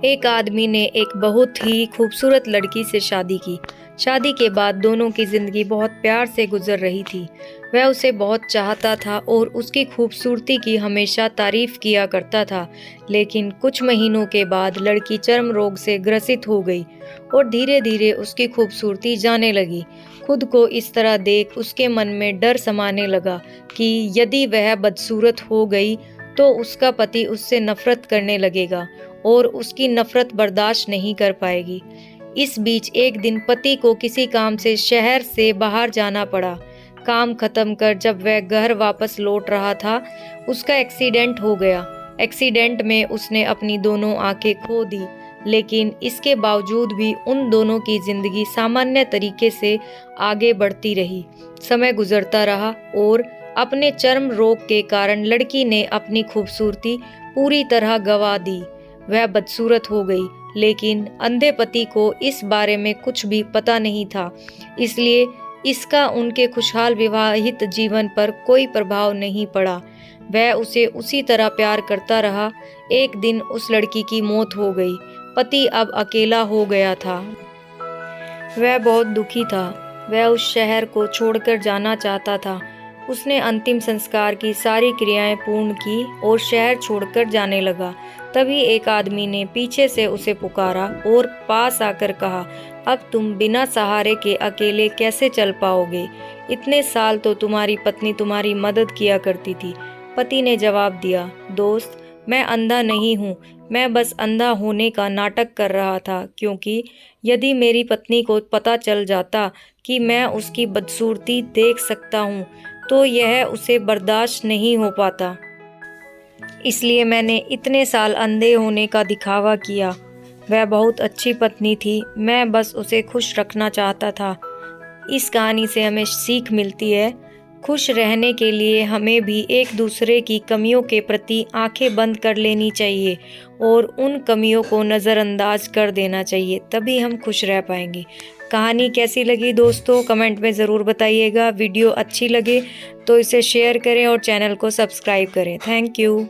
एक आदमी ने एक बहुत ही खूबसूरत लड़की से शादी की। शादी के बाद दोनों की ज़िंदगी बहुत प्यार से गुजर रही थी। वह उसे बहुत चाहता था और उसकी खूबसूरती की हमेशा तारीफ किया करता था। लेकिन कुछ महीनों के बाद लड़की चर्म रोग से ग्रसित हो गई और धीरे धीरे उसकी खूबसूरती जाने लगी। खुद को इस तरह देख उसके मन में डर समाने लगा कि यदि वह बदसूरत हो गई तो उसका पति उससे नफरत करने लगेगा और उसकी नफरत बर्दाश्त नहीं कर पाएगी। इस बीच एक दिन पति को किसी काम से शहर से बाहर जाना पड़ा। काम खत्म कर जब वह घर वापस लौट रहा था, उसका एक्सीडेंट हो गया। एक्सीडेंट में उसने अपनी दोनों आंखें खो दी, लेकिन इसके बावजूद भी उन दोनों की जिंदगी सामान्य तरीके से आगे बढ़ती रही। समय गुजरता रहा और अपने चर्म रोग के कारण लड़की ने अपनी खूबसूरती पूरी तरह गंवा दी। वह बदसूरत हो गई, लेकिन अंधे पति को इस बारे में कुछ भी पता नहीं था, इसलिए इसका उनके खुशहाल विवाहित जीवन पर कोई प्रभाव नहीं पड़ा। वह उसे उसी तरह प्यार करता रहा। एक दिन उस लड़की की मौत हो गई। पति अब अकेला हो गया था। वह बहुत दुखी था। वह उस शहर को छोड़कर जाना चाहता था। उसने अंतिम संस्कार की सारी क्रियाएं पूर्ण की और शहर छोड़कर जाने लगा। तभी एक आदमी ने पीछे से उसे पुकारा और पास आकर कहा, अब तुम बिना सहारे के अकेले कैसे चल पाओगे? इतने साल तो तुम्हारी पत्नी तुम्हारी मदद किया करती थी। पति ने जवाब दिया, दोस्त, मैं अंधा नहीं हूँ, मैं बस अंधा होने का नाटक कर रहा था, क्योंकि यदि मेरी पत्नी को पता चल जाता कि मैं उसकी बदसूरती देख सकता हूँ तो यह उसे बर्दाश्त नहीं हो पाता। इसलिए मैंने इतने साल अंधे होने का दिखावा किया। वह बहुत अच्छी पत्नी थी, मैं बस उसे खुश रखना चाहता था। इस कहानी से हमें सीख मिलती है, खुश रहने के लिए हमें भी एक दूसरे की कमियों के प्रति आंखें बंद कर लेनी चाहिए और उन कमियों को नज़रअंदाज कर देना चाहिए, तभी हम खुश रह पाएंगे। कहानी कैसी लगी दोस्तों, कमेंट में ज़रूर बताइएगा। वीडियो अच्छी लगे तो इसे शेयर करें और चैनल को सब्सक्राइब करें। Thank you.